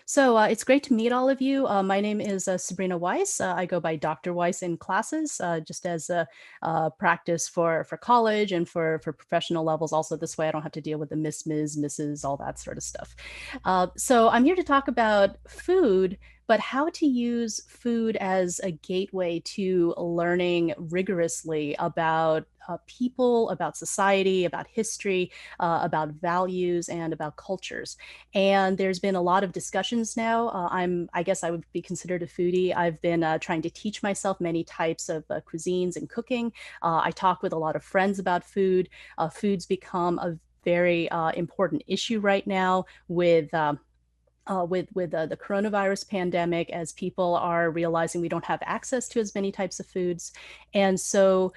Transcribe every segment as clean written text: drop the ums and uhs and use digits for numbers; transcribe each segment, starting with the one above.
So it's great to meet all of you. My name is Sabrina Weiss. I go by Dr. Weiss in classes, just as a practice for college and for professional levels. Also, this way I don't have to deal with the Miss, Ms., Mrs., all that sort of stuff. So I'm here to talk about food, but how to use food as a gateway to learning rigorously about people, about society, about history, about values, and about cultures. And there's been a lot of discussions now. I guess I would be considered a foodie. I've been trying to teach myself many types of cuisines and cooking. I talk with a lot of friends about food. Food's become a very important issue right now with the coronavirus pandemic, as people are realizing we don't have access to as many types of foods. And so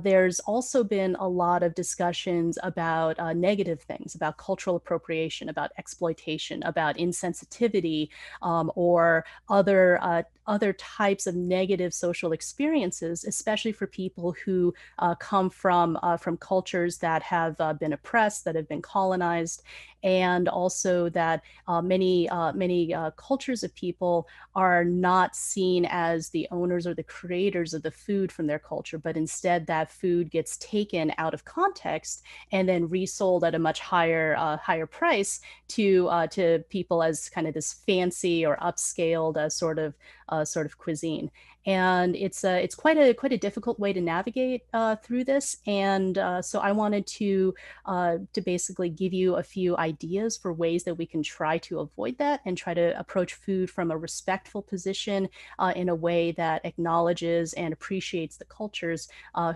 there's also been a lot of discussions about negative things, about cultural appropriation, about exploitation, about insensitivity, or other types of negative social experiences, especially for people who come from cultures that have been oppressed, that have been colonized, and also that many cultures of people are not seen as the owners or the creators of the food from their culture, but instead that food gets taken out of context and then resold at a much higher price to people as kind of this fancy or upscaled sort of cuisine. And it's quite a difficult way to navigate through this. And so I wanted to basically give you a few ideas for ways that we can try to avoid that and try to approach food from a respectful position, in a way that acknowledges and appreciates the cultures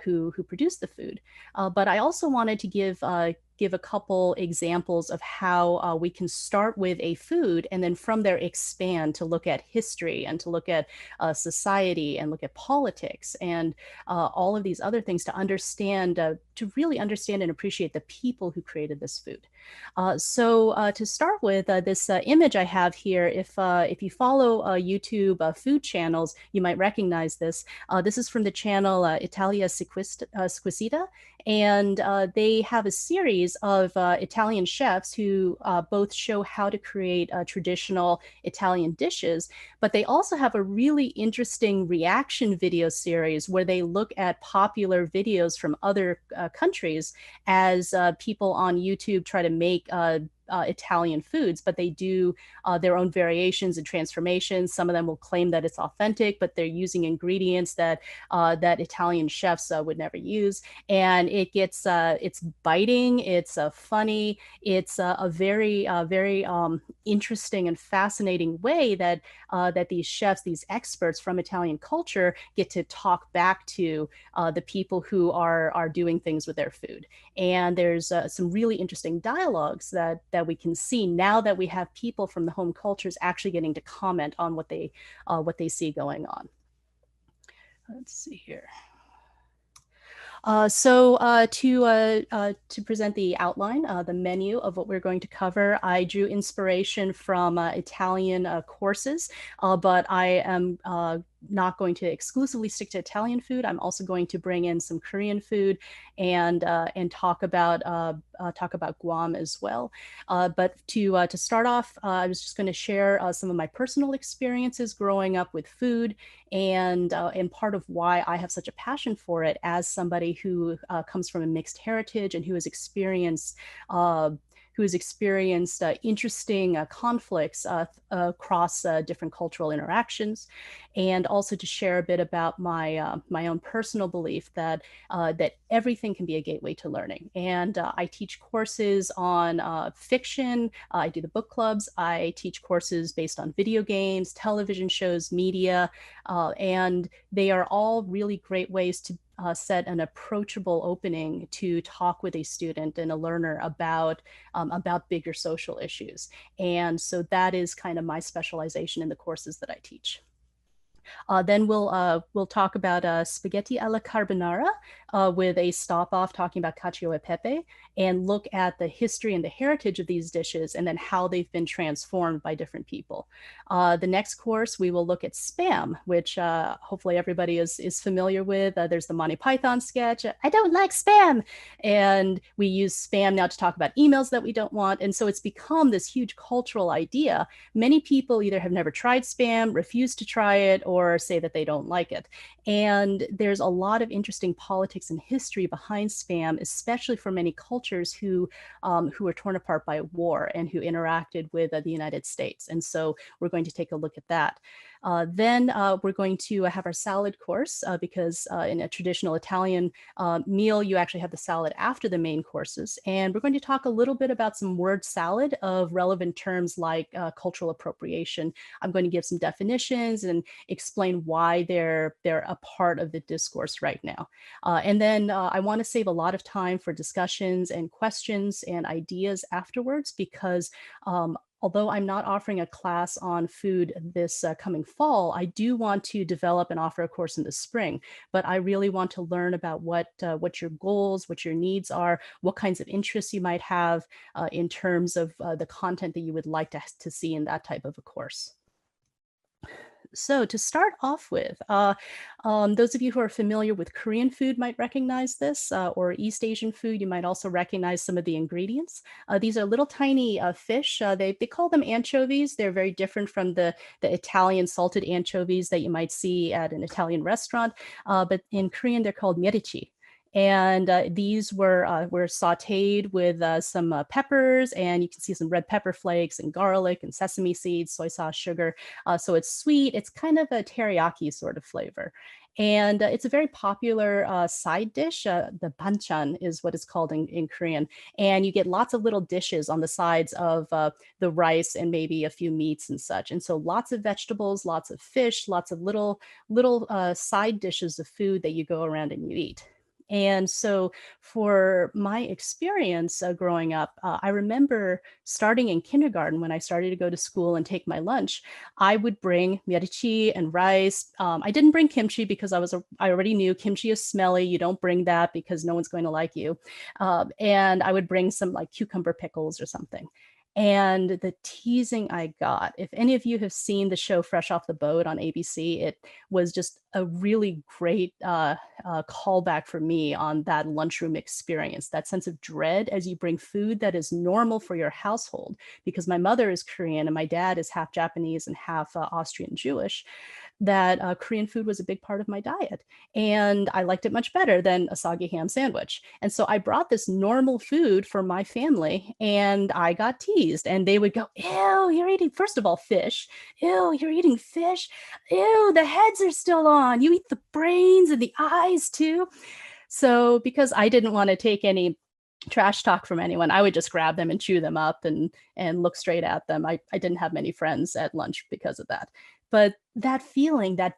who produce the food. But I also wanted to give a couple examples of how we can start with a food and then from there expand to look at history and to look at society and look at politics and all of these other things to understand, to really understand and appreciate the people who created this food. So to start with, this image I have here, if you follow YouTube food channels, you might recognize this. This is from the channel Italia Squisita, and they have a series of Italian chefs who both show how to create traditional Italian dishes, but they also have a really interesting reaction video series where they look at popular videos from other countries as people on YouTube try to make Italian foods, but they do their own variations and transformations. Some of them will claim that it's authentic, but they're using ingredients that Italian chefs would never use. And it's biting, it's funny, it's a very interesting and fascinating way that these chefs, these experts from Italian culture, get to talk back to the people who are doing things with their food. And there's some really interesting dialogues that we can see now that we have people from the home cultures actually getting to comment on what they see going on. Let's see here. To present the outline, the menu of what we're going to cover, I drew inspiration from Italian courses, but I am not going to exclusively stick to Italian food. I'm also going to bring in some Korean food and talk about Guam as well. But to start off, I was just going to share some of my personal experiences growing up with food, and part of why I have such a passion for it as somebody who comes from a mixed heritage and who has experienced interesting conflicts across different cultural interactions, and also to share a bit about my own personal belief that everything can be a gateway to learning. And I teach courses on fiction. I do the book clubs. I teach courses based on video games, television shows, media, and they are all really great ways to set an approachable opening to talk with a student and a learner about bigger social issues. And so that is kind of my specialization in the courses that I teach. Then we'll talk about spaghetti alla carbonara. with a stop off talking about cacio e pepe and look at the history and the heritage of these dishes and then how they've been transformed by different people. The next course, we will look at spam, which hopefully everybody is familiar with. There's the Monty Python sketch, I don't like spam. And we use spam now to talk about emails that we don't want. And so it's become this huge cultural idea. Many people either have never tried spam, refuse to try it, or say that they don't like it. And there's a lot of interesting politics and history behind spam, especially for many cultures who were torn apart by war and who interacted with the United States. And so we're going to take a look at that. Then we're going to have our salad course because in a traditional Italian meal, you actually have the salad after the main courses. And we're going to talk a little bit about some word salad of relevant terms like cultural appropriation. I'm going to give some definitions and explain why they're a part of the discourse right now. And then I want to save a lot of time for discussions and questions and ideas afterwards because although I'm not offering a class on food this coming fall, I do want to develop and offer a course in the spring. But I really want to learn about what your goals, what your needs are, what kinds of interests you might have in terms of the content that you would like to see in that type of a course. So to start off with, those of you who are familiar with Korean food might recognize this, or East Asian food, you might also recognize some of the ingredients. These are little tiny fish. They call them anchovies. They're very different from the Italian salted anchovies that you might see at an Italian restaurant. But in Korean, they're called myeodae. And these were sauteed with some peppers, and you can see some red pepper flakes and garlic and sesame seeds, soy sauce, sugar. So it's sweet. It's kind of a teriyaki sort of flavor. And it's a very popular side dish. The banchan is what it's called in Korean. And you get lots of little dishes on the sides of the rice and maybe a few meats and such. And so lots of vegetables, lots of fish, lots of little side dishes of food that you go around and you eat. And so, for my experience growing up, I remember starting in kindergarten when I started to go to school and take my lunch. I would bring myeodae and rice. I didn't bring kimchi because I already knew kimchi is smelly. You don't bring that because no one's going to like you. And I would bring some like cucumber pickles or something. And the teasing I got, if any of you have seen the show Fresh Off the Boat on ABC, it was just a really great callback for me on that lunchroom experience, that sense of dread as you bring food that is normal for your household. Because my mother is Korean and my dad is half Japanese and half Austrian Jewish, that Korean food was a big part of my diet. And I liked it much better than a soggy ham sandwich. And so I brought this normal food for my family and I got teased. And they would go, ew, you're eating, first of all, fish. Ew, you're eating fish. Ew, the heads are still on. You eat the brains and the eyes too. So because I didn't want to take any trash talk from anyone, I would just grab them and chew them up and look straight at them. I didn't have many friends at lunch because of that. But that feeling, that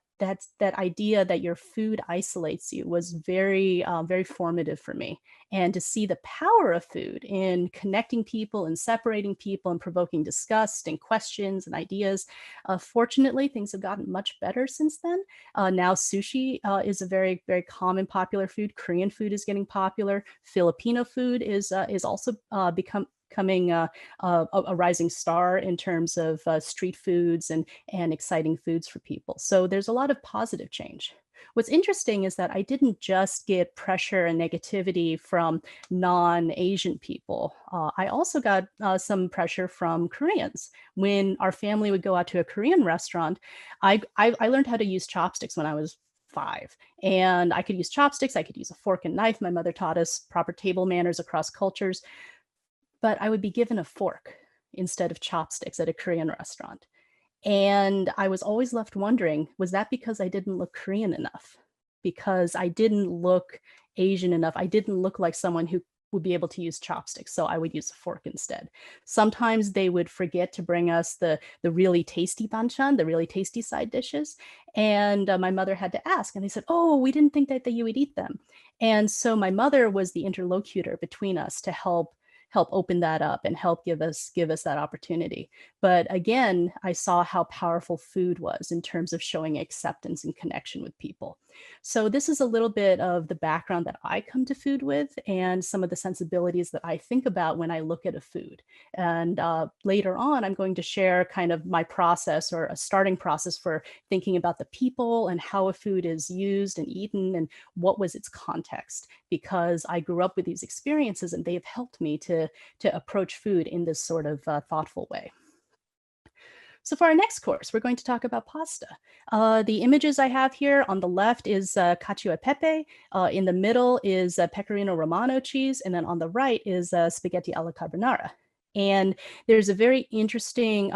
idea that your food isolates you was very formative for me. And to see the power of food in connecting people and separating people and provoking disgust and questions and ideas. Fortunately, things have gotten much better since then. Now sushi is a very common popular food. Korean food is getting popular. Filipino food is also becoming a rising star in terms of street foods and exciting foods for people. So there's a lot of positive change. What's interesting is that I didn't just get pressure and negativity from non-Asian people. I also got some pressure from Koreans. When our family would go out to a Korean restaurant, I learned how to use chopsticks when I was 5. And I could use chopsticks, I could use a fork and knife. My mother taught us proper table manners across cultures, but I would be given a fork instead of chopsticks at a Korean restaurant. And I was always left wondering, was that because I didn't look Korean enough? Because I didn't look Asian enough? I didn't look like someone who would be able to use chopsticks, so I would use a fork instead. Sometimes they would forget to bring us the really tasty banchan, the really tasty side dishes, and my mother had to ask, and they said, "Oh, we didn't think that you would eat them." And so my mother was the interlocutor between us to help open that up and help give us that opportunity. But again, I saw how powerful food was in terms of showing acceptance and connection with people. So this is a little bit of the background that I come to food with and some of the sensibilities that I think about when I look at a food. And later on, I'm going to share kind of my process or a starting process for thinking about the people and how a food is used and eaten and what was its context, because I grew up with these experiences and they have helped me to approach food in this sort of thoughtful way. So for our next course, we're going to talk about pasta. The images I have here on the left is cacio e pepe. In the middle is pecorino romano cheese. And then on the right is spaghetti alla carbonara. And there's a very interesting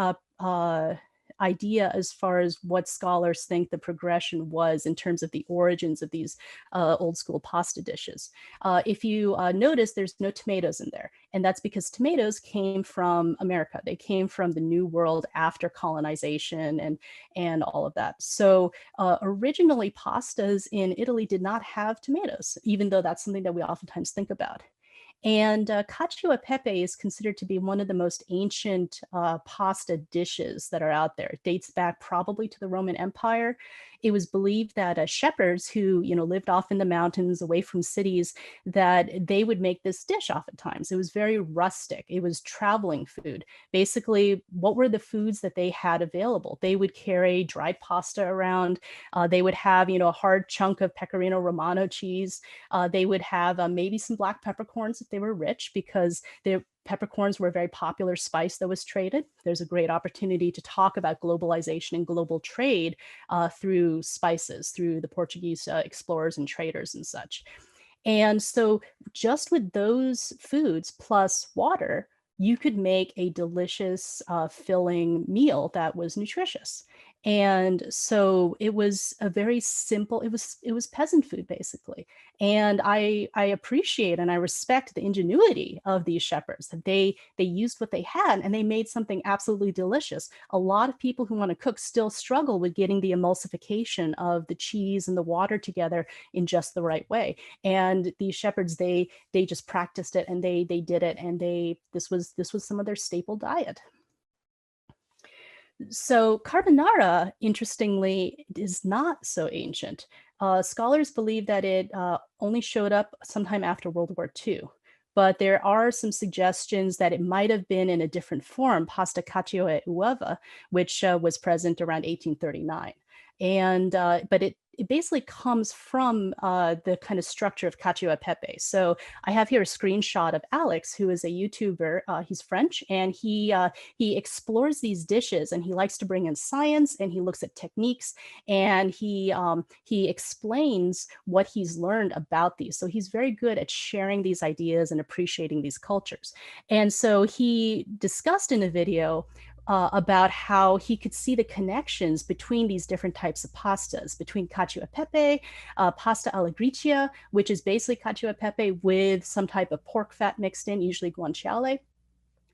idea as far as what scholars think the progression was in terms of the origins of these old school pasta dishes. If you notice, there's no tomatoes in there. And that's because tomatoes came from America. They came from the New World after colonization and all of that. So originally pastas in Italy did not have tomatoes, even though that's something that we oftentimes think about. And cacio e pepe is considered to be one of the most ancient pasta dishes that are out there. It dates back probably to the Roman Empire. It was believed that shepherds who, lived off in the mountains away from cities, that they would make this dish oftentimes. It was very rustic. It was traveling food. Basically, what were the foods that they had available? They would carry dried pasta around. They would have, a hard chunk of pecorino romano cheese. They would have maybe some black peppercorns if they were rich, because the peppercorns were a very popular spice that was traded. There's a great opportunity to talk about globalization and global trade through spices, through the Portuguese explorers and traders and such. And so just with those foods plus water, you could make a delicious, filling meal that was nutritious. And so it was a very simple, it was peasant food basically. And I appreciate and I respect the ingenuity of these shepherds, that they used what they had and they made something absolutely delicious. A lot of people who want to cook still struggle with getting the emulsification of the cheese and the water together in just the right way. And these shepherds, they just practiced it and they did it, and this was some of their staple diet. So carbonara, interestingly, is not so ancient. Scholars believe that it only showed up sometime after World War II, but there are some suggestions that it might have been in a different form, pasta cacio e uova, which was present around 1839. And but it basically comes from the kind of structure of cacio e pepe. So I have here a screenshot of Alex, who is a YouTuber. He's French, and he explores these dishes, and he likes to bring in science, and he looks at techniques, and he explains what he's learned about these. So he's very good at sharing these ideas and appreciating these cultures. And so he discussed in a video about how he could see the connections between these different types of pastas, between cacio e pepe, pasta alla gricia, which is basically cacio e pepe with some type of pork fat mixed in, usually guanciale.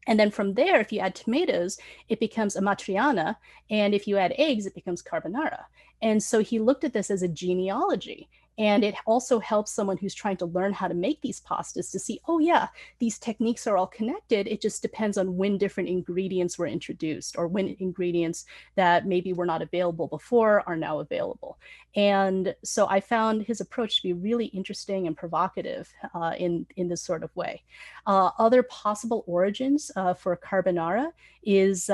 And then from there, if you add tomatoes, it becomes amatriciana. And if you add eggs, it becomes carbonara. And so he looked at this as a genealogy. And it also helps someone who's trying to learn how to make these pastas to see, oh yeah, these techniques are all connected. It just depends on when different ingredients were introduced, or when ingredients that maybe were not available before are now available. And so I found his approach to be really interesting and provocative in this sort of way. Other possible origins for carbonara is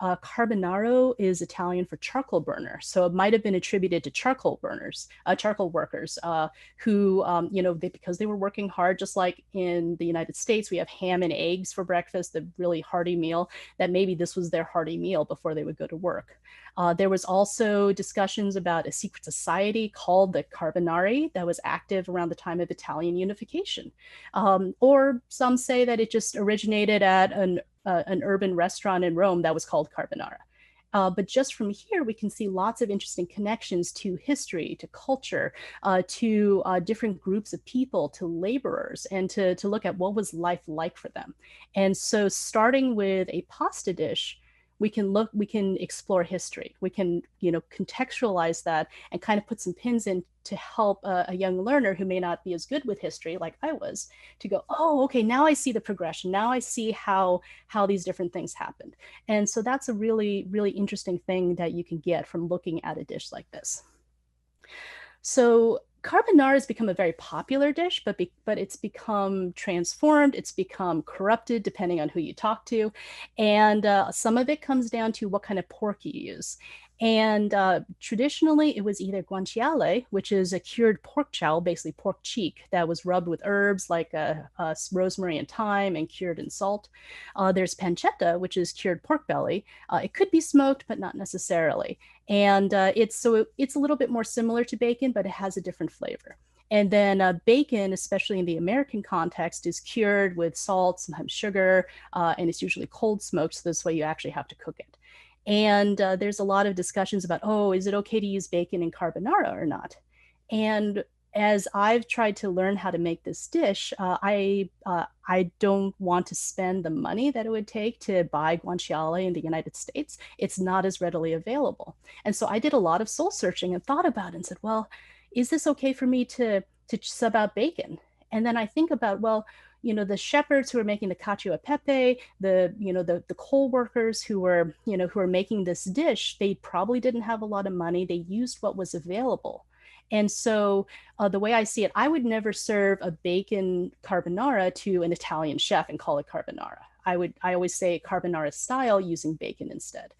carbonaro is Italian for charcoal burner. So it might have been attributed to charcoal burners, charcoal workers who, because they were working hard, just like in the United States, we have ham and eggs for breakfast, the really hearty meal, that maybe this was their hearty meal before they would go to work. There was also discussions about a secret society called the Carbonari that was active around the time of Italian unification. Or some say that it just originated at an urban restaurant in Rome that was called carbonara. But just from here, we can see lots of interesting connections to history, to culture, to different groups of people, to laborers, and to look at what was life like for them. And so starting with a pasta dish, we can explore history. We can, contextualize that and kind of put some pins in to help a young learner who may not be as good with history like I was, to go, oh, okay, now I see the progression. Now I see how these different things happened. And so that's a really, really interesting thing that you can get from looking at a dish like this. So carbonara has become a very popular dish, but it's become transformed. It's become corrupted depending on who you talk to, and some of it comes down to what kind of pork you use. And traditionally, it was either guanciale, which is a cured pork jowl, basically pork cheek, that was rubbed with herbs like rosemary and thyme and cured in salt. There's pancetta, which is cured pork belly. It could be smoked, but not necessarily. And it's a little bit more similar to bacon, but it has a different flavor. And then bacon, especially in the American context, is cured with salt, sometimes sugar, and it's usually cold smoked. So this way you actually have to cook it. And there's a lot of discussions about, oh, is it okay to use bacon in carbonara or not? And as I've tried to learn how to make this dish, I don't want to spend the money that it would take to buy guanciale in the United States. It's not as readily available. And so I did a lot of soul searching and thought about it and said, well, is this okay for me to sub out bacon? And then I think about, well, the shepherds who are making the cacio e pepe, the coal workers who were making this dish, they probably didn't have a lot of money. They used what was available. And so the way I see it, I would never serve a bacon carbonara to an Italian chef and call it carbonara. I always say carbonara style using bacon instead.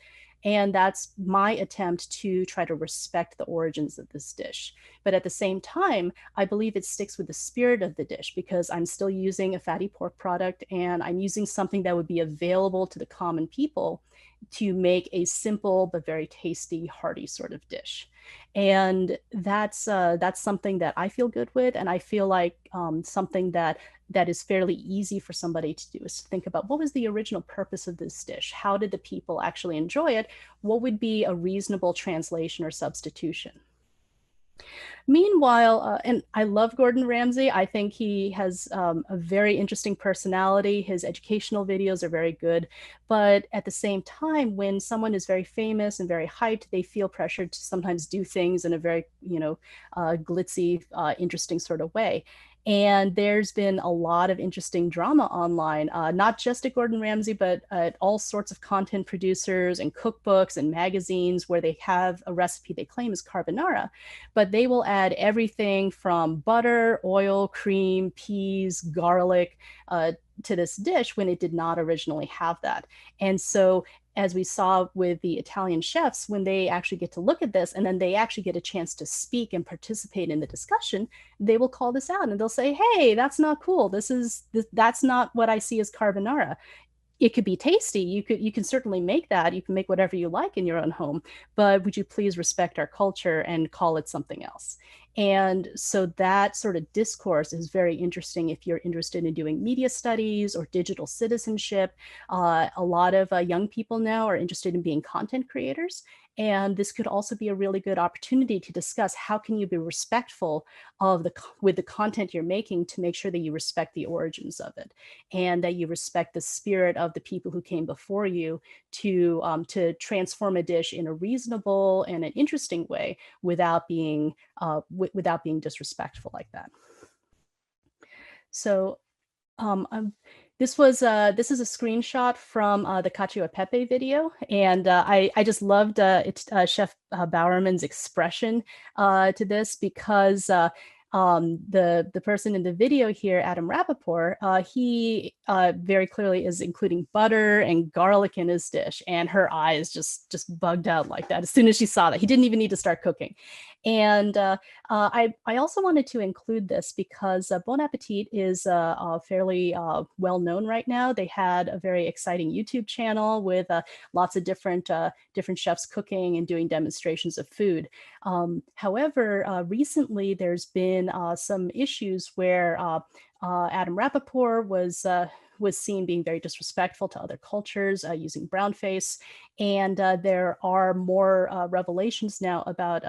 And that's my attempt to try to respect the origins of this dish. But at the same time, I believe it sticks with the spirit of the dish because I'm still using a fatty pork product and I'm using something that would be available to the common people to make a simple but very tasty, hearty sort of dish. And that's something that I feel good with, and I feel like something that is fairly easy for somebody to do is to think about what was the original purpose of this dish? How did the people actually enjoy it? What would be a reasonable translation or substitution? Meanwhile, and I love Gordon Ramsay. I think he has a very interesting personality. His educational videos are very good. But at the same time, when someone is very famous and very hyped, they feel pressured to sometimes do things in a very, glitzy, interesting sort of way. And there's been a lot of interesting drama online, not just at Gordon Ramsay, but at all sorts of content producers and cookbooks and magazines where they have a recipe they claim is carbonara, but they will add everything from butter, oil, cream, peas, garlic to this dish when it did not originally have that. And so as we saw with the Italian chefs, when they actually get to look at this and then they actually get a chance to speak and participate in the discussion, they will call this out and they'll say, hey, that's not cool. That's not what I see as carbonara. It could be tasty. You can certainly make that. You can make whatever you like in your own home, but would you please respect our culture and call it something else? And so that sort of discourse is very interesting if you're interested in doing media studies or digital citizenship. A lot of young people now are interested in being content creators. And this could also be a really good opportunity to discuss how can you be respectful with the content you're making to make sure that you respect the origins of it and that you respect the spirit of the people who came before you to transform a dish in a reasonable and an interesting way without being disrespectful like that. So this is a screenshot from the Cacio e Pepe video, and I just loved Chef Bowerman's expression to this because the person in the video here, Adam Rappaport, he very clearly is including butter and garlic in his dish, and her eyes just bugged out like that as soon as she saw that. He didn't even need to start cooking. And I also wanted to include this because Bon Appetit is fairly well known right now. They had a very exciting YouTube channel with lots of different chefs cooking and doing demonstrations of food. However, recently there's been some issues where Adam Rappaport was seen being very disrespectful to other cultures, using brownface. And there are more revelations now about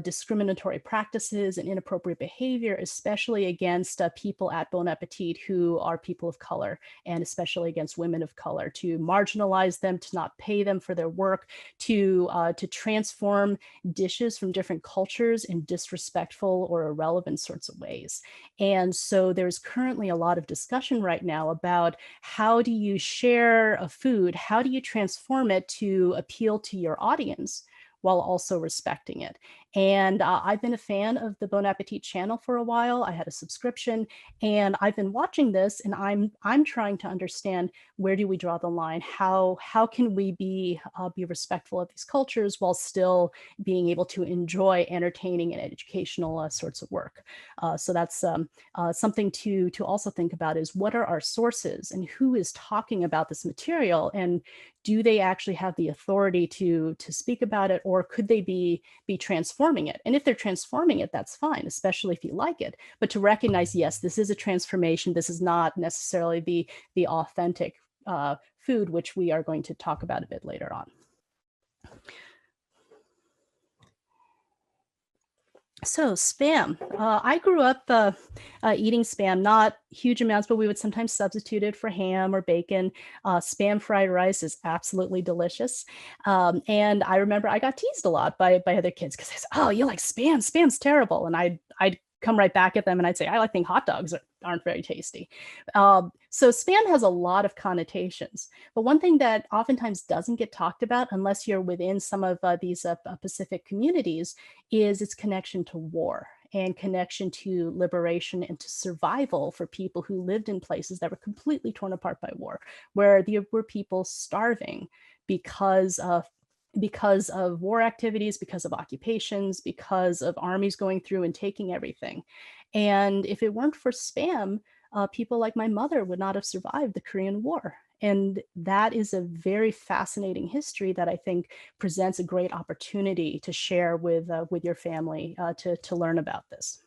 discriminatory practices and inappropriate behavior, especially against people at Bon Appetit who are people of color, and especially against women of color, to marginalize them, to not pay them for their work, to transform dishes from different cultures in disrespectful or irrelevant sorts of ways. And so there's currently a lot of discussion right now about how do you share a food, how do you transform it to appeal to your audience while also respecting it. And I've been a fan of the Bon Appetit channel for a while. I had a subscription, and I've been watching this, and I'm trying to understand, where do we draw the line? How can we be respectful of these cultures while still being able to enjoy entertaining and educational sorts of work? So that's something to also think about, is what are our sources and who is talking about this material, and do they actually have the authority to speak about it, or could they be transforming it? And if they're transforming it, that's fine, especially if you like it. But to recognize, yes, this is a transformation. This is not necessarily the authentic food, which we are going to talk about a bit later on. So Spam, I grew up eating Spam, not huge amounts, but we would sometimes substitute it for ham or bacon. Spam fried rice is absolutely delicious. And I remember I got teased a lot by other kids because they said, "Oh, you like Spam? Spam's terrible." And I'd come right back at them and I'd say, "I think hot dogs aren't very tasty." So Spam has a lot of connotations. But one thing that oftentimes doesn't get talked about, unless you're within some of these Pacific communities, is its connection to war and connection to liberation and to survival for people who lived in places that were completely torn apart by war, where there were people starving because of war activities, because of occupations, because of armies going through and taking everything. And if it weren't for Spam, people like my mother would not have survived the Korean War. And that is a very fascinating history that I think presents a great opportunity to share with your family, to learn about this.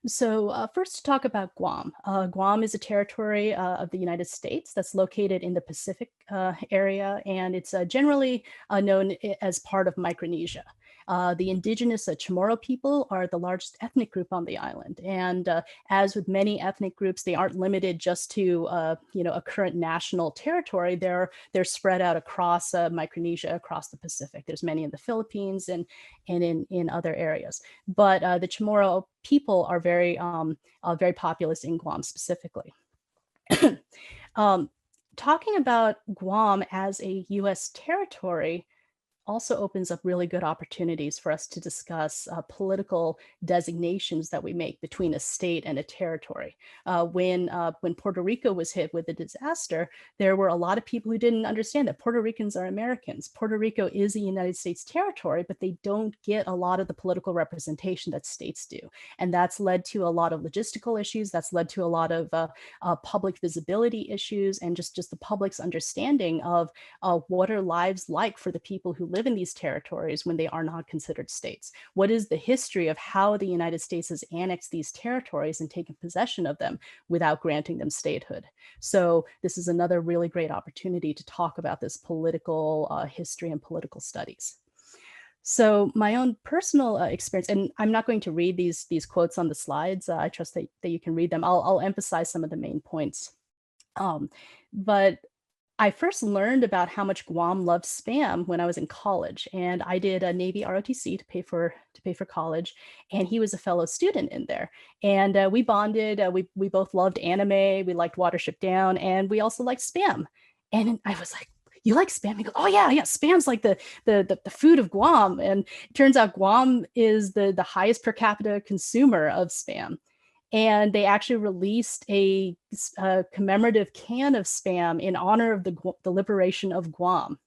So first, to talk about Guam. Guam is a territory of the United States that's located in the Pacific area, and it's generally known as part of Micronesia. The indigenous Chamorro people are the largest ethnic group on the island, and as with many ethnic groups, they aren't limited just to a current national territory. They're spread out across Micronesia, across the Pacific. There's many in the Philippines and in other areas. But the Chamorro people are very populous in Guam specifically. um, Talking about Guam as a U.S. territory also opens up really good opportunities for us to discuss political designations that we make between a state and a territory. When Puerto Rico was hit with a disaster, there were a lot of people who didn't understand that Puerto Ricans are Americans. Puerto Rico is a United States territory, but they don't get a lot of the political representation that states do. And that's led to a lot of logistical issues. That's led to a lot of public visibility issues, and just the public's understanding of what are lives like for the people who live in these territories when they are not considered states. What is the history of how the United States has annexed these territories and taken possession of them without granting them statehood? So this is another really great opportunity to talk about this political history and political studies. So my own personal experience, and I'm not going to read these quotes on the slides. I trust that you can read them. I'll emphasize some of the main points. But I first learned about how much Guam loved Spam when I was in college, and I did a Navy ROTC to pay for college, and he was a fellow student in there, and we bonded. We both loved anime, we liked Watership Down, and we also liked Spam. And I was like, "You like Spam?" He goes, "Oh yeah, yeah. Spam's like the food of Guam." And it turns out Guam is the highest per capita consumer of Spam. And they actually released a commemorative can of Spam in honor of the liberation of Guam.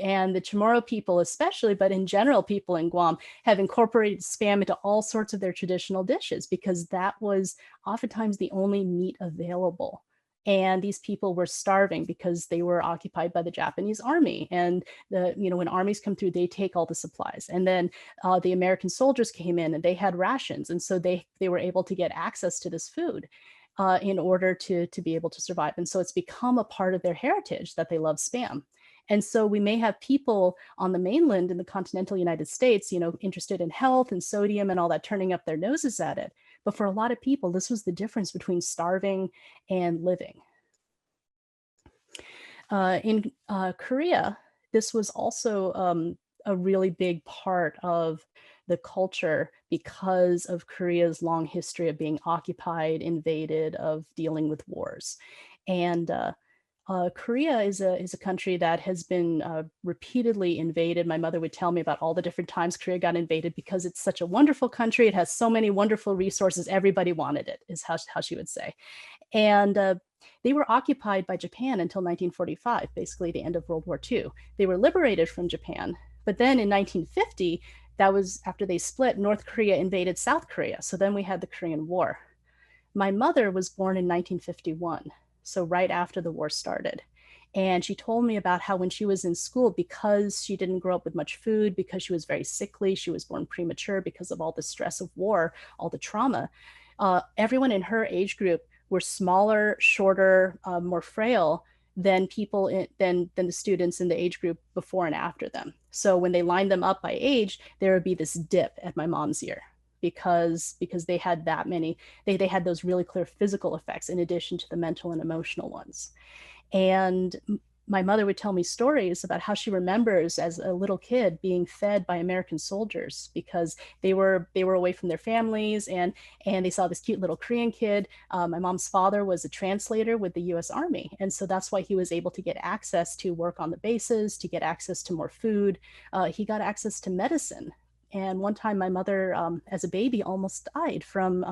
And the Chamorro people especially, but in general, people in Guam have incorporated Spam into all sorts of their traditional dishes because that was oftentimes the only meat available. And these people were starving because they were occupied by the Japanese army. And when armies come through, they take all the supplies. And then the American soldiers came in and they had rations. And so they were able to get access to this food in order to be able to survive. And so it's become a part of their heritage that they love Spam. And so we may have people on the mainland in the continental United States, interested in health and sodium and all that, turning up their noses at it. But for a lot of people, this was the difference between starving and living. In Korea, this was also a really big part of the culture because of Korea's long history of being occupied, invaded, of dealing with wars. And Korea is a country that has been repeatedly invaded. My mother would tell me about all the different times Korea got invaded because it's such a wonderful country. It has so many wonderful resources. Everybody wanted it, is how she would say. And they were occupied by Japan until 1945, basically the end of World War II. They were liberated from Japan, but then in 1950, that was after they split, North Korea invaded South Korea. So then we had the Korean War. My mother was born in 1951, so right after the war started. And she told me about how when she was in school, because she didn't grow up with much food, because she was very sickly, she was born premature because of all the stress of war, all the trauma, everyone in her age group were smaller, shorter, more frail than than the students in the age group before and after them. So when they lined them up by age, there would be this dip at my mom's year because they had that many, they had those really clear physical effects in addition to the mental and emotional ones. And my mother would tell me stories about how she remembers as a little kid being fed by American soldiers because they were away from their families, and they saw this cute little Korean kid. My mom's father was a translator with the U.S. Army, and so that's why he was able to get access to work on the bases, to get access to more food. He got access to medicine. And one time, my mother, as a baby, almost died from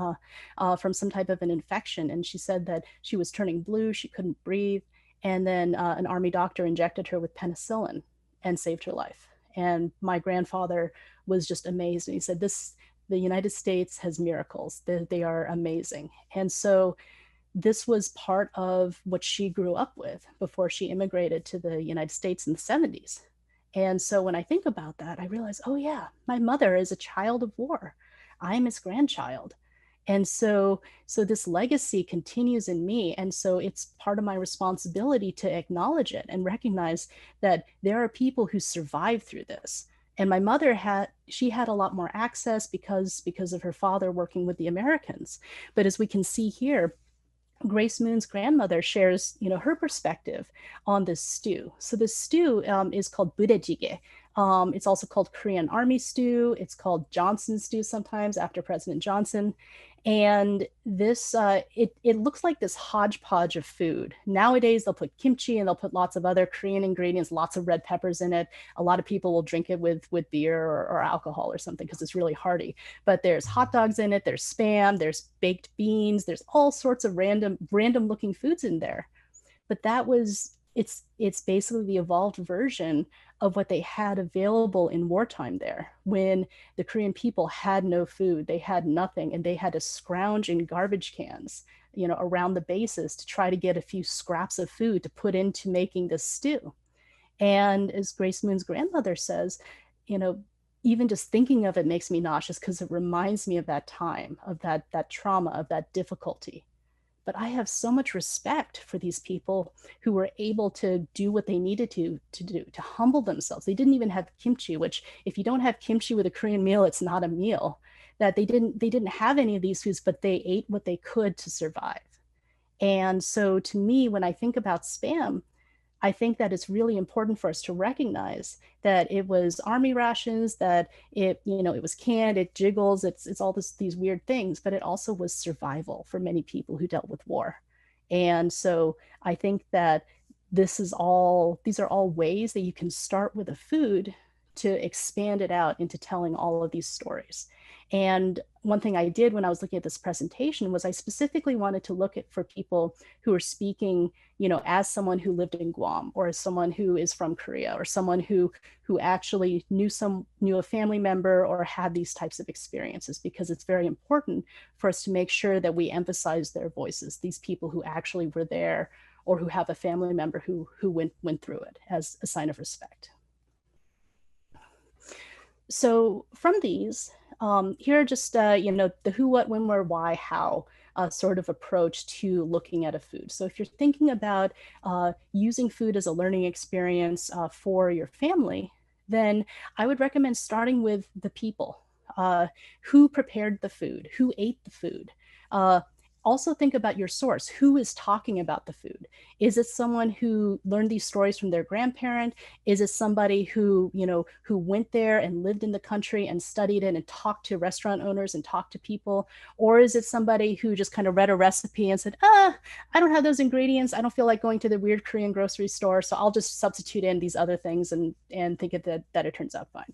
some type of an infection. And she said that she was turning blue, she couldn't breathe, and then an army doctor injected her with penicillin and saved her life. And my grandfather was just amazed. And he said, the United States has miracles. They are amazing. And so this was part of what she grew up with before she immigrated to the United States in the 70s. And so when I think about that, I realize, oh yeah, my mother is a child of war. I'm his grandchild. And so this legacy continues in me. And so it's part of my responsibility to acknowledge it and recognize that there are people who survived through this. And my mother she had a lot more access because of her father working with the Americans. But as we can see here, Grace Moon's grandmother shares, her perspective on this stew. So this stew is called budae-jjigae. It's also called Korean Army stew. It's called Johnson stew sometimes after President Johnson. And this, it looks like this hodgepodge of food. Nowadays, they'll put kimchi and they'll put lots of other Korean ingredients, lots of red peppers in it. A lot of people will drink it with beer or alcohol or something because it's really hearty. But there's hot dogs in it, there's spam, there's baked beans, there's all sorts of random looking foods in there. But it's basically the evolved version of what they had available in wartime there when the Korean people had no food, they had nothing, and they had to scrounge in garbage cans, around the bases to try to get a few scraps of food to put into making this stew. And as Grace Moon's grandmother says, you know, even just thinking of it makes me nauseous because it reminds me of that time, of that trauma, of that difficulty. But I have so much respect for these people who were able to do what they needed to do, to humble themselves. They didn't even have kimchi, which if you don't have kimchi with a Korean meal, it's not a meal. That they didn't have any of these foods, but they ate what they could to survive. And so to me, when I think about spam, I think that it's really important for us to recognize that it was army rations, that it was canned, it jiggles, it's all these weird things, but it also was survival for many people who dealt with war. And so I think that these are all ways that you can start with a food to expand it out into telling all of these stories. And one thing I did when I was looking at this presentation was I specifically wanted to look at for people who are speaking, as someone who lived in Guam, or as someone who is from Korea, or someone who actually knew a family member or had these types of experiences, because it's very important for us to make sure that we emphasize their voices, these people who actually were there or who have a family member who went through it, as a sign of respect. So from these, here are just, the who, what, when, where, why, how sort of approach to looking at a food. So if you're thinking about using food as a learning experience for your family, then I would recommend starting with the people. Uh, who prepared the food? Who ate the food? Uh, Also think about your source. Who is talking about the food? Is it someone who learned these stories from their grandparent? Is it somebody who, who went there and lived in the country and studied it and talked to restaurant owners and talked to people? Or is it somebody who just kind of read a recipe and said, I don't have those ingredients. I don't feel like going to the weird Korean grocery store, so I'll just substitute in these other things and think that it turns out fine.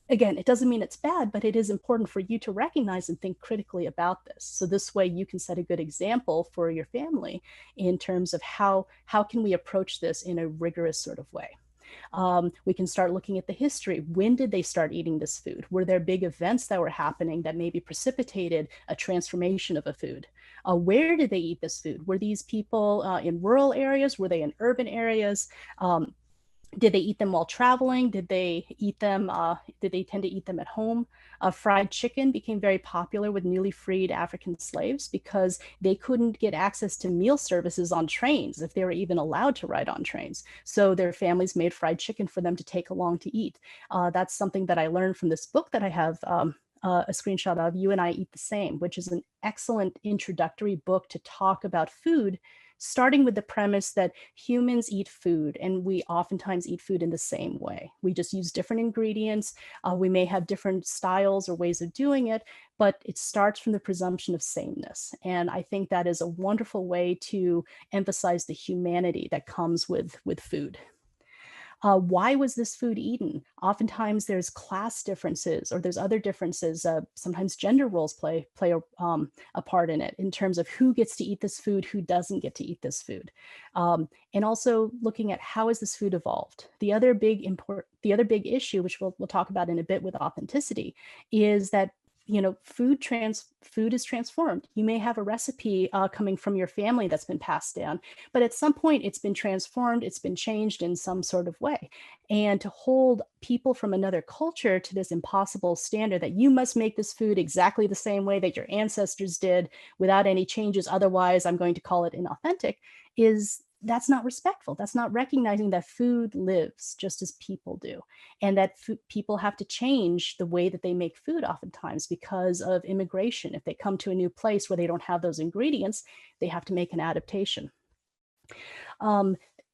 Again, it doesn't mean it's bad, but it is important for you to recognize and think critically about this. So this way you can set a good example for your family in terms of how can we approach this in a rigorous sort of way. We can start looking at the history. When did they start eating this food? Were there big events that were happening that maybe precipitated a transformation of a food? Where did they eat this food? Were these people in rural areas? Were they in urban areas? Did they eat them while traveling? Did they eat them? Did they tend to eat them at home? Fried chicken became very popular with newly freed African slaves because they couldn't get access to meal services on trains if they were even allowed to ride on trains. So their families made fried chicken for them to take along to eat. That's something that I learned from this book that I have a screenshot of, You and I Eat the Same, which is an excellent introductory book to talk about food, starting with the premise that humans eat food and we oftentimes eat food in the same way. We just use different ingredients. We may have different styles or ways of doing it, but it starts from the presumption of sameness. And I think that is a wonderful way to emphasize the humanity that comes with food. Why was this food eaten? Oftentimes there's class differences or there's other differences. Sometimes gender roles play a part in it in terms of who gets to eat this food, who doesn't get to eat this food. And also looking at how has this food evolved. The other big issue, which we'll talk about in a bit with authenticity, is that food is transformed. You may have a recipe coming from your family that's been passed down, but at some point it's been transformed, it's been changed in some sort of way. And to hold people from another culture to this impossible standard that you must make this food exactly the same way that your ancestors did without any changes, otherwise I'm going to call it inauthentic, that's not respectful. That's not recognizing that food lives just as people do, and that people have to change the way that they make food oftentimes because of immigration. If they come to a new place where they don't have those ingredients, they have to make an adaptation.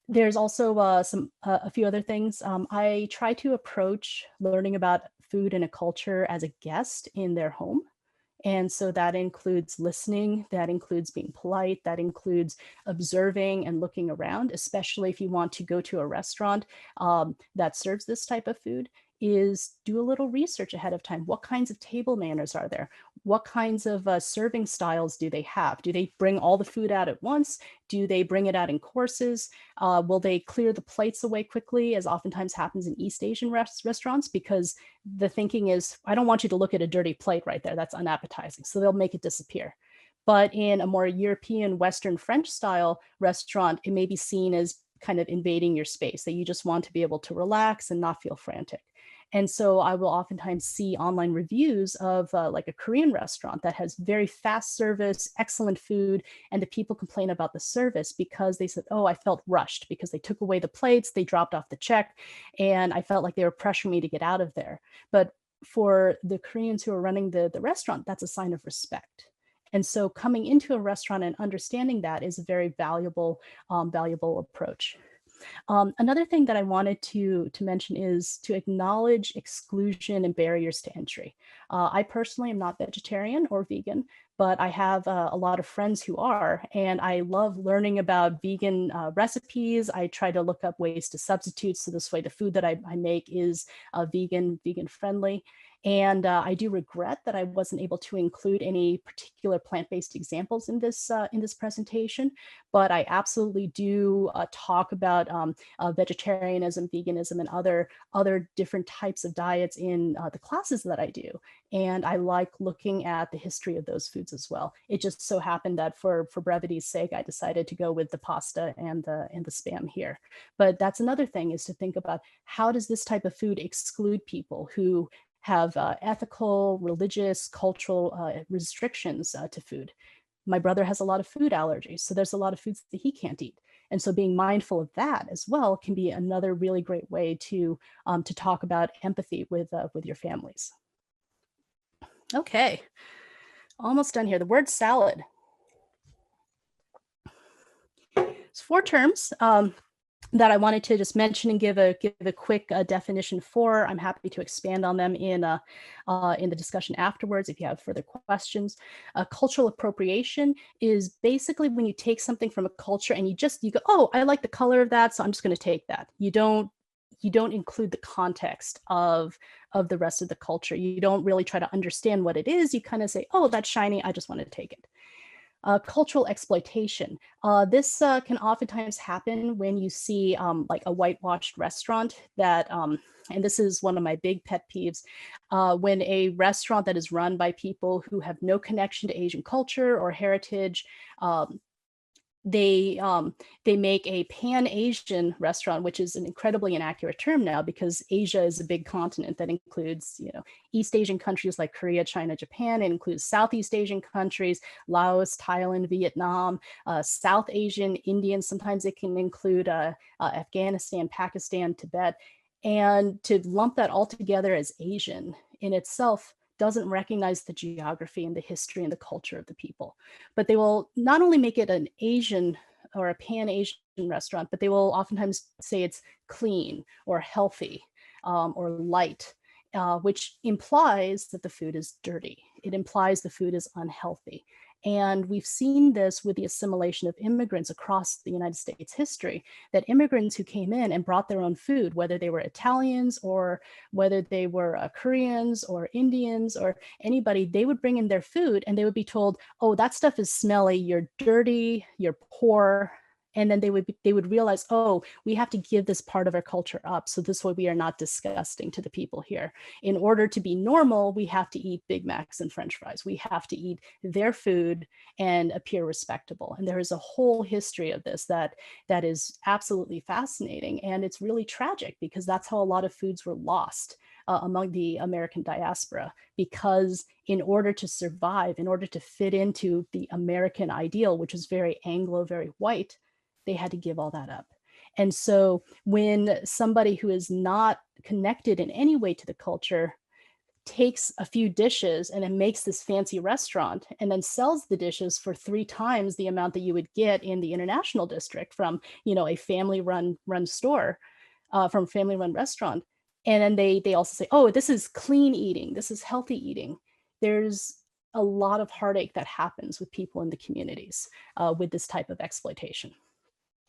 There's also a few other things. I try to approach learning about food and a culture as a guest in their home. And so that includes listening, that includes being polite, that includes observing and looking around, especially if you want to go to a restaurant that serves this type of food, is do a little research ahead of time. What kinds of table manners are there? What kinds of serving styles do they have? Do they bring all the food out at once? Do they bring it out in courses? Will they clear the plates away quickly, as oftentimes happens in East Asian restaurants? Because the thinking is, I don't want you to look at a dirty plate right there. That's unappetizing. So they'll make it disappear. But in a more European, Western, French style restaurant, it may be seen as kind of invading your space, that you just want to be able to relax and not feel frantic. And so I will oftentimes see online reviews of like a Korean restaurant that has very fast service, excellent food, and the people complain about the service because they said, oh, I felt rushed because they took away the plates, they dropped off the check, and I felt like they were pressuring me to get out of there. But for the Koreans who are running the restaurant, that's a sign of respect. And so coming into a restaurant and understanding that is a very valuable approach. Another thing that I wanted to mention is to acknowledge exclusion and barriers to entry. I personally am not vegetarian or vegan, but I have a lot of friends who are, and I love learning about vegan recipes. I try to look up ways to substitute, so this way the food that I make is vegan friendly. And I do regret that I wasn't able to include any particular plant-based examples in this presentation, but I absolutely do talk about vegetarianism, veganism, and other different types of diets in the classes that I do. And I like looking at the history of those foods as well. It just so happened that for brevity's sake, I decided to go with the pasta and the spam here. But that's another thing, is to think about, how does this type of food exclude people who have ethical, religious, cultural restrictions to food? my brother has a lot of food allergies, so there's a lot of foods that he can't eat. And so being mindful of that as well can be another really great way to talk about empathy with your families. Okay, almost done here. The word salad. It's four terms that I wanted to just mention and give a quick definition for. I'm happy to expand on them in the discussion afterwards if you have further questions. Cultural appropriation is basically when you take something from a culture and you go, oh, I like the color of that, so I'm just going to take that. You don't include the context of the rest of the culture. You don't really try to understand what it is. You kind of say, oh, that's shiny, I just want to take it. Cultural exploitation. This can oftentimes happen when you see like a whitewashed restaurant and this is one of my big pet peeves, when a restaurant that is run by people who have no connection to Asian culture or heritage, um, they make a pan-Asian restaurant, which is an incredibly inaccurate term now because Asia is a big continent that includes, East Asian countries like Korea, China, Japan. It includes Southeast Asian countries, Laos, Thailand, Vietnam, South Asian, Indian. Sometimes it can include Afghanistan, Pakistan, Tibet. And to lump that all together as Asian in itself doesn't recognize the geography and the history and the culture of the people. But they will not only make it an Asian or a pan-Asian restaurant, but they will oftentimes say it's clean or healthy or light, which implies that the food is dirty. It implies the food is unhealthy. And we've seen this with the assimilation of immigrants across the United States history, that immigrants who came in and brought their own food, whether they were Italians or whether they were Koreans or Indians or anybody, they would bring in their food and they would be told, oh, that stuff is smelly, you're dirty, you're poor. And then they would realize, oh, we have to give this part of our culture up. So this way we are not disgusting to the people here. In order to be normal, we have to eat Big Macs and French fries. We have to eat their food and appear respectable. And there is a whole history of this that is absolutely fascinating. And it's really tragic because that's how a lot of foods were lost among the American diaspora, because in order to survive, in order to fit into the American ideal, which is very Anglo, very white, they had to give all that up. And so when somebody who is not connected in any way to the culture takes a few dishes and then makes this fancy restaurant and then sells the dishes for 3 times the amount that you would get in the international district from, a family run store, from a family run restaurant. And then they also say, oh, this is clean eating, this is healthy eating. There's a lot of heartache that happens with people in the communities with this type of exploitation.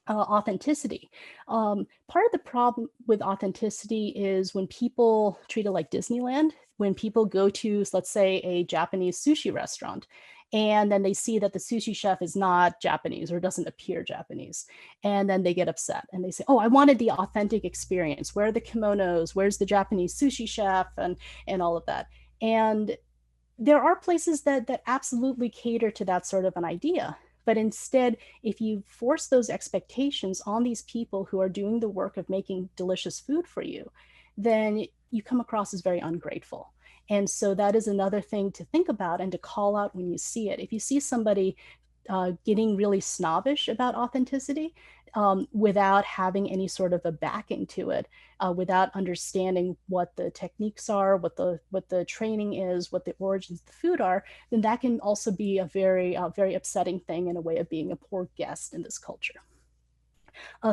Authenticity. Part of the problem with authenticity is when people treat it like Disneyland, when people go to, let's say, a Japanese sushi restaurant, and then they see that the sushi chef is not Japanese or doesn't appear Japanese. And then they get upset and they say, oh, I wanted the authentic experience. Where are the kimonos? Where's the Japanese sushi chef? And all of that. And there are places that absolutely cater to that sort of an idea. But instead, if you force those expectations on these people who are doing the work of making delicious food for you, then you come across as very ungrateful. And so that is another thing to think about and to call out when you see it. If you see somebody getting really snobbish about authenticity without having any sort of a backing to it, without understanding what the techniques are, what the training is, what the origins of the food are, then that can also be a very upsetting thing and a way of being a poor guest in this culture.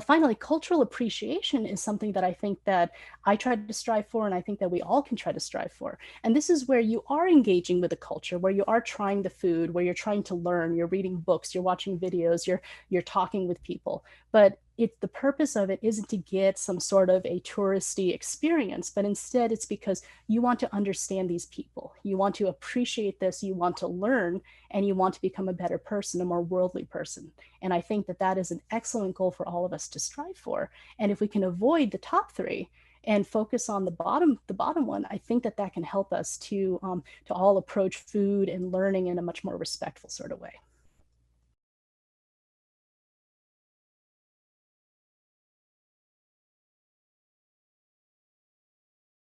Finally, cultural appreciation is something that I think that I try to strive for, and I think that we all can try to strive for. And this is where you are engaging with the culture, where you are trying the food, where you're trying to learn, you're reading books, you're watching videos, you're talking with people. But the purpose of it isn't to get some sort of a touristy experience, but instead it's because you want to understand these people. You want to appreciate this, you want to learn, and you want to become a better person, a more worldly person. And I think that that is an excellent goal for all of us to strive for. And if we can avoid the top three and focus on the bottom one, I think that that can help us to all approach food and learning in a much more respectful sort of way.